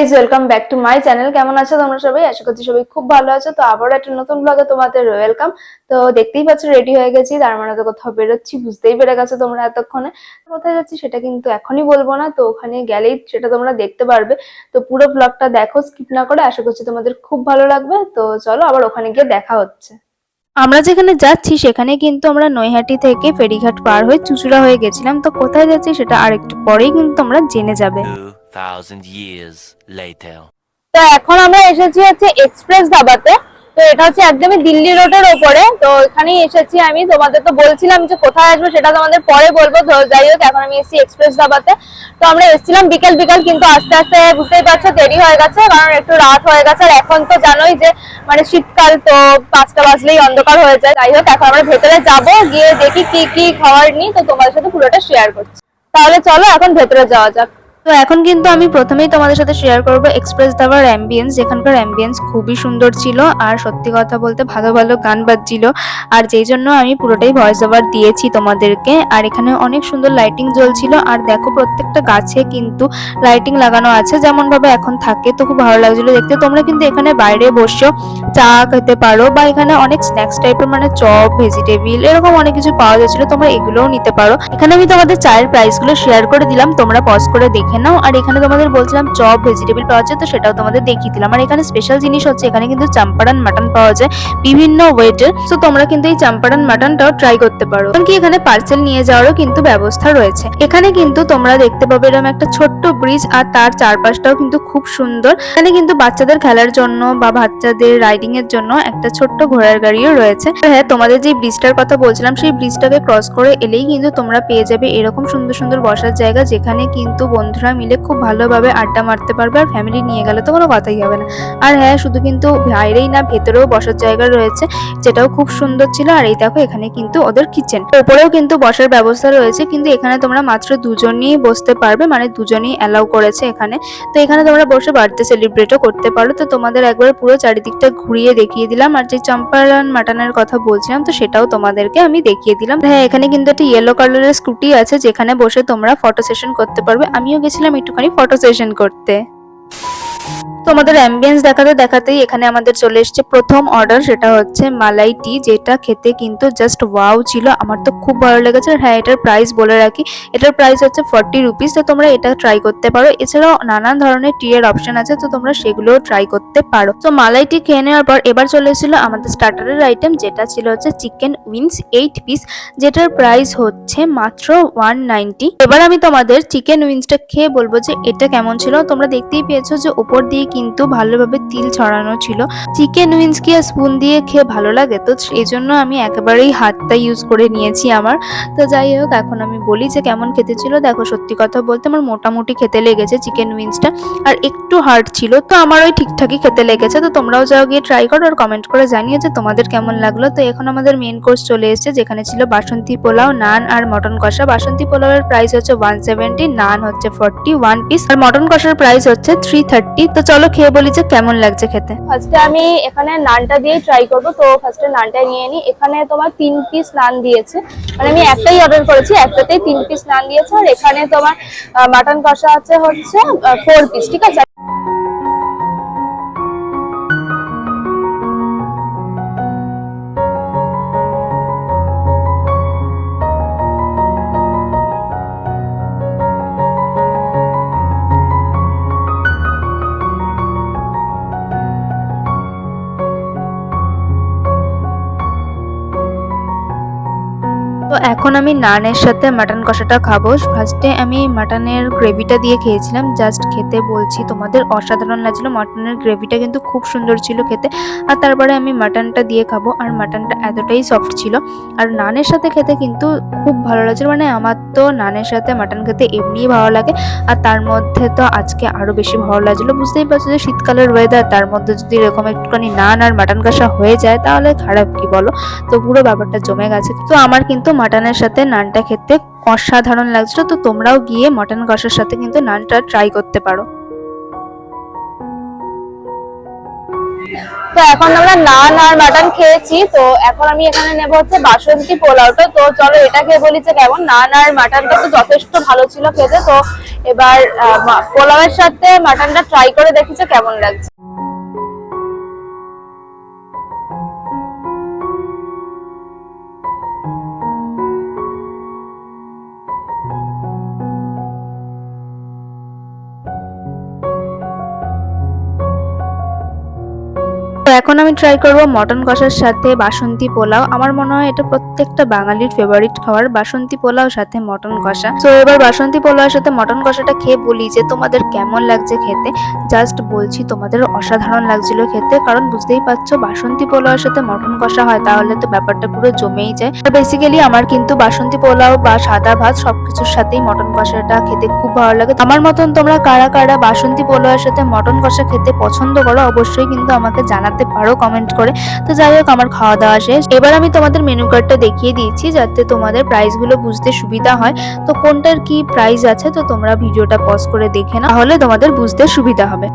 Guys, welcome back to my channel. কেমন আছো তোমরা সবাই? আশা করছি সবাই খুব ভালো আছো। তো আবার একটা নতুন ব্লগে তোমাদের ওয়েলকাম। তো দেখতেই পাচ্ছ রেডি হয়ে গেছি, তার মানে তো কোথাও বেরোচ্ছি, বুঝতেই পেরে গেছো তোমরা এতক্ষণে। কোথায় যাচ্ছি সেটা কিন্তু এখনই বলবো না, তো ওখানে গেলেই সেটা তোমরা দেখতে পারবে। তো পুরো ব্লগটা দেখো স্কিপ না করে, আশা করছি তোমাদের খুব ভালো লাগবে। তো চলো আবার ওখানে গিয়ে দেখা হচ্ছে। আমরা যেখানে যাচ্ছি সেখানে কিন্তু আমরা নৈহাটি থেকে ফেরিঘাট পার হয়ে চুঁচুড়া হয়ে গেছিলাম। তো কোথায় যাচ্ছি সেটা আর একটু পরেই কিন্তু তোমরা জেনে যাবে। 2000 years later. তো এখন আমরা এসেছি হচ্ছে এক্সপ্রেস ধাবাতে। তো এটা হচ্ছে একদমই দিল্লি রোডের ওপরে। তো এখানেই এসেছি আমি। তোমাদের তো বলছিলাম যে কোথায় আসবো সেটা তোমাদের পরে বলবো। তো যাই হোক, এখন আমি এসেছি এক্সপ্রেস ধাবাতে। তো আমরা এসেছিলাম বিকেল বিকেল, কিন্তু আস্তে আস্তে বুঝতেই পারছো দেরি হয়ে গেছে, কারণ একটু রাত হয়ে গেছে। আর এখন তো জানোই যে মানে শীতকাল, তো 5টা বাজলেই অন্ধকার হয়ে যায়। যাই হোক, এখন আমরা ভেতরে যাব, গিয়ে দেখি কি কি খাবার নিই, তো তোমাদের সাথে পুরোটা শেয়ার করছি। তাহলে চলো এখন ভেতরে যাওয়া যাক। তো এখন কিন্তু আমি প্রথমেই তোমাদের সাথে শেয়ার করব এক্সপ্রেস ধাবার অ্যাম্বিয়েন্স। যেখানকার অ্যাম্বিয়েন্স খুবই সুন্দর ছিল, আর সত্যি কথা বলতে ভালো ভালো গান বাজছিল, আর যেই জন্য আমি পুরোটাই ভয়েস ওভার দিয়েছি তোমাদেরকে। আর এখানে অনেক সুন্দর লাইটিং জ্বলছিল, আর দেখো প্রত্যেকটা গাছে কিন্তু লাইটিং লাগানো আছে যেমন ভাবে এখন থাকে। তো খুব ভালো লাগছিল দেখতে। তোমরা কিন্তু এখানে বাইরে বসেও চা খেতে পারো, বা এখানে অনেক স্ন্যাক্স টাইপের মানে চপ, ভেজিটেবিল এরকম অনেক কিছু পাওয়া যাচ্ছিল, তোমরা এগুলোও নিতে পারো। এখানে আমি তোমাদের চায়ের প্রাইস গুলো শেয়ার করে দিলাম, তোমরা পজ করে দেখে নাও। আর এখানে তোমাদের বলছিলাম চপ, ভেজিটেবল পাওয়া যায়, তো সেটাও তোমাদের দেখিয়ে দিলাম। আর এখানে স্পেশাল জিনিস হচ্ছে এখানে কিন্তু চাম্পারান মাটন পাওয়া যায় বিভিন্ন ওয়েটের। তো তোমরা কিন্তু এই চাম্পারান মাটনটাও ট্রাই করতে পারো। এমনকি এখানে পার্সেল নিয়ে যাওয়ারও কিন্তু ব্যবস্থা রয়েছে। এখানে কিন্তু তোমরা দেখতে পাবে এরকম একটা ছোট্ট ব্রিজ, আর তার চারপাশটাও কিন্তু খুব সুন্দর। এখানে কিন্তু বাচ্চাদের খেলার জন্য বা বাচ্চাদের রাইডিং এর জন্য একটা ছোট্ট ঘোড়ার গাড়িও রয়েছে। হ্যাঁ, তোমাদের যে ব্রিজটার কথা বলছিলাম সেই ব্রিজটাকে ক্রস করে এলেই কিন্তু তোমরা পেয়ে যাবে এরকম সুন্দর সুন্দর বসার জায়গা, যেখানে কিন্তু বন্ধুরা মিলে খুব ভালোভাবে আড্ডা মারতে পারবে। আর ফ্যামিলি নিয়ে গেলে তো কোনো কথাই হবে না। আর হ্যাঁ, শুধু কিন্তু বাইরেই না, ভেতরেও বসার জায়গা রয়েছে, যেটাও খুব সুন্দর ছিল। আর এই দেখো এখানে কিন্তু ওদের কিচেন, ওপরেও কিন্তু বসার ব্যবস্থা রয়েছে, কিন্তু এখানে তোমরা মাত্র দুজনই বসতে পারবে, মানে দুজনই অ্যালাউ করেছে এখানে। তো এখানে তোমরা বসে বার্থডে সেলিব্রেটও করতে পারো। তো তোমাদের একবার পুরো চারিদিকটা ঘুরিয়ে দেখিয়ে দিলাম। আর যে চম্পারন মাটনের কথা বলছিলাম, তো সেটাও তোমাদেরকে আমি দেখিয়ে দিলাম। হ্যাঁ, এখানে কিন্তু একটা ইয়েলো কালারের স্কুটি আছে, যেখানে বসে তোমরা ফটো সেশন করতে পারবে। আমিও গেছিলাম একটুখানি ফটো সেশন করতে। তোমাদের অ্যাম্বিয়েন্স দেখাতে দেখাতেই এখানে আমাদের চলে এসেছে প্রথম অর্ডার, সেটা হচ্ছে মালাই টি, যেটা খেতে কিন্তু জাস্ট ওয়াও ছিল। আমার তো খুব ভালো লেগেছে। হ্যাঁ, এটার প্রাইস বলে রাখি, এটার প্রাইস হচ্ছে 40 রুপিস। তো তোমরা এটা ট্রাই করতে পারো। এছাড়াও নানান ধরনের টি এর অপশন আছে, তো তোমরা সেগুলোও ট্রাই করতে পারো। তো মালাই টি খেয়ে নেওয়ার পর এবার চলে এসেছিল আমাদের স্টার্টারের আইটেম, যেটা ছিল হচ্ছে চিকেন উইংস 8 পিস, যেটার প্রাইস হচ্ছে মাত্র 190। এবার আমি তোমাদের চিকেন উইংসটা খেয়ে বলবো যে এটা কেমন ছিল। তোমরা দেখতেই পেয়েছো যে উপর দিয়ে কিন্তু ভালোভাবে তিল ছড়ানো ছিল। চিকেন উইংস কি আর স্পুন দিয়ে খেয়ে ভালো লাগে? তো এই জন্য আমি একেবারেই হাতটা ইউজ করে নিয়েছি আমার। তো যাই হোক, এখন আমি বলি যে কেমন খেতে ছিল। দেখো, সত্যি কথা বলতে আমার মোটামুটি খেতে লেগেছে চিকেন উইংসটা, আর একটু হার্ড ছিল, তো আমার ওই ঠিকঠাকই খেতে লেগেছে। তো তোমরাও যাও গিয়ে ট্রাই করো, আর কমেন্ট করে জানিও যে তোমাদের কেমন লাগলো। তো এখন আমাদের মেন কোর্স চলে এসেছে, যেখানে ছিল বাসন্তী পোলাও, নান আর মটন কষা। বাসন্তী পোলাওয়ের প্রাইস হচ্ছে 170, নান হচ্ছে 41 পিস, আর মটন কষার প্রাইস হচ্ছে 330। তো চলো খেয়ে বলি যে কেমন লাগছে খেতে। ফার্স্টে আমি এখানে নানটা দিয়ে ট্রাই করব। তো ফার্স্টে নানটা নিয়ে নিই। এখানে তোমার 3 পিস নান দিয়েছে, মানে আমি একটাই অর্ডার করেছি, একটাতেই 3 পিস নান দিয়েছে। আর এখানে তোমার মাটন কষা হচ্ছে 4 পিস, ঠিক আছে। তো এখন আমি নানের সাথে মাটন কষাটা খাবো। ফার্স্টে আমি মাটনের গ্রেভিটা দিয়ে খেয়েছিলাম, জাস্ট খেতে বলছি তোমাদের অসাধারণ লাগছিল। মাটনের গ্রেভিটা কিন্তু খুব সুন্দর ছিল খেতে। আর তারপরে আমি মাটনটা দিয়ে খাবো, আর মাটনটা এতটাই সফট ছিল। আর নানের সাথে খেতে কিন্তু খুব ভালো লাগছিল। মানে আমার তো নানের সাথে মাটন খেতে এমনিই ভালো লাগে, আর তার মধ্যে তো আজকে আরো বেশি ভালো লাগছিল। বুঝতেই পারছো যে শীতকালের ওয়েদার, তার মধ্যে যদি এরকম একটুখানি নান আর মাটন কষা হয়ে যায় তাহলে খারাপ কি বলো? তো পুরো ব্যাপারটা জমে গেছে। তো আমার কিন্তু মাটনের সাথে নানটা খেতে অসাধারণ লাগছিল। তো তোমরাও গিয়ে মটন কষার সাথে কিন্তু নানটা ট্রাই করতে পারো। তো এখন আমরা নান আর মাটন খেয়েছি, তো এখন আমি এখানে নেব হচ্ছে বাসন্তী পোলাওটা। তো চলো এটা খেয়ে বলি যে কেমন। নান আর মাটনটা তো যথেষ্ট ভালো ছিল খেতে, তো এবার পোলাওয়ের সাথে মাটনটা ট্রাই করে দেখি যে কেমন লাগছে। তো এখন আমি ট্রাই করব মটন কষার সাথে বাসন্তী পোলাও। আমার মনে হয় এটা প্রত্যেকটা বাঙালির ফেভারিট খাবার, বাসন্তী পোলাও সাথে মটন কষা। তো এবার বাসন্তী পোলাওর সাথে মটন কষাটা খেয়ে বলি যে তোমাদের কেমন লাগছে খেতে। জাস্ট বলছি তোমাদের অসাধারণ লাগছিল খেতে, কারণ বুঝতেই পারছো বাসন্তী পোলাওর সাথে মটন কষা হয় তাহলে তো ব্যাপারটা পুরো জমেই যায়। বেসিক্যালি আমার কিন্তু বাসন্তী পোলাও বা সাদা ভাত সবকিছুর সাথেই মটন কষাটা খেতে খুব ভালো লাগে। আমার মতন তোমরা কারা কারা বাসন্তী পোলাওর সাথে মটন কষা খেতে পছন্দ করো অবশ্যই কিন্তু আমাকে জানাতে পারো কমেন্ট করে। তো যাই হোক, আমার খাওয়া দাওয়া শেষ। এবার আমি তোমাদের মেনু কার্ডটা দেখিয়ে দিয়েছি যাতে তোমাদের প্রাইস গুলো বুঝতে সুবিধা হয়। তো কোনটার কি প্রাইস আছে তো তোমরা ভিডিওটা পজ করে দেখে নাও, তাহলে তোমাদের বুঝতে সুবিধা হবে।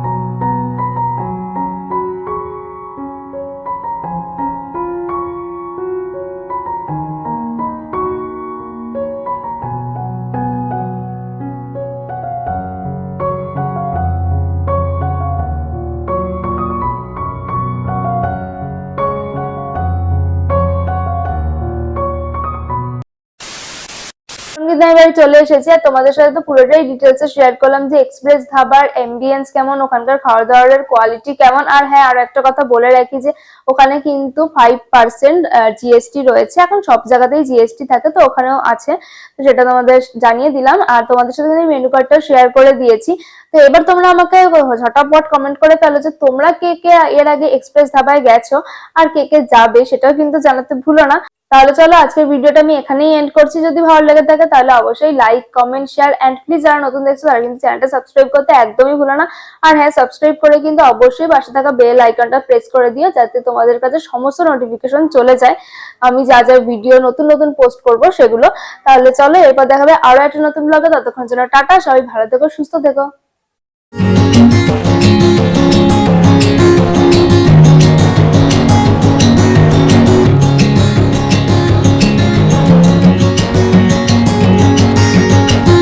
সঙ্গীত আমি বাড়ি চলে এসেছি, আর তোমাদের সাথে তো পুরোটাই ডিটেলসে শেয়ার করলাম যে এক্সপ্রেস ধাবার এমবিয়েন্স কেমন, ওখানকার খাওয়া দাওয়ার কোয়ালিটি কেমন। আর হ্যাঁ, আর একটা কথা বলে রাখি যে ওখানে কিন্তু 5% জিএসটি রয়েছে। এখন সব জায়গাতেই জিএসটি থাকে, তো ওখানেও আছে, তো সেটা তোমাদের জানিয়ে দিলাম। আর তোমাদের সাথে আমি মেনু কার্ডটাও শেয়ার করে দিয়েছি। তো এবার তোমরা আমাকে ঝটাপট কমেন্ট করে ফেলো যে তোমরা কে কে এর আগে এক্সপ্রেস ধাবায় গেছো আর কে কে যাবে, সেটাও কিন্তু জানাতে ভুলো না। তাহলে চলো আজকের ভিডিওটা আমি এখানেই এন্ড করছি। যদি ভালো লেগে থাকে তাহলে অবশ্যই like, comment, share and please যারা নতুন দেখছো তারা কিন্তু চ্যানেলটা সাবস্ক্রাইব করতে একদমই ভুলো না। আর হ্যাঁ, সাবস্ক্রাইব করে কিন্তু অবশ্যই পাশে থাকা বেল আইকনটা প্রেস করে দিও যাতে তোমাদের কাছে সমস্ত নোটিফিকেশন চলে যায় আমি যা যা ভিডিও নতুন নতুন পোস্ট করব সেগুলো। তাহলে চলো এরপর দেখাবে আরো একটা নতুন ব্লগে। ততক্ষণ জন্য টাটা, সবাই ভালো থেকো, সুস্থ থেকো।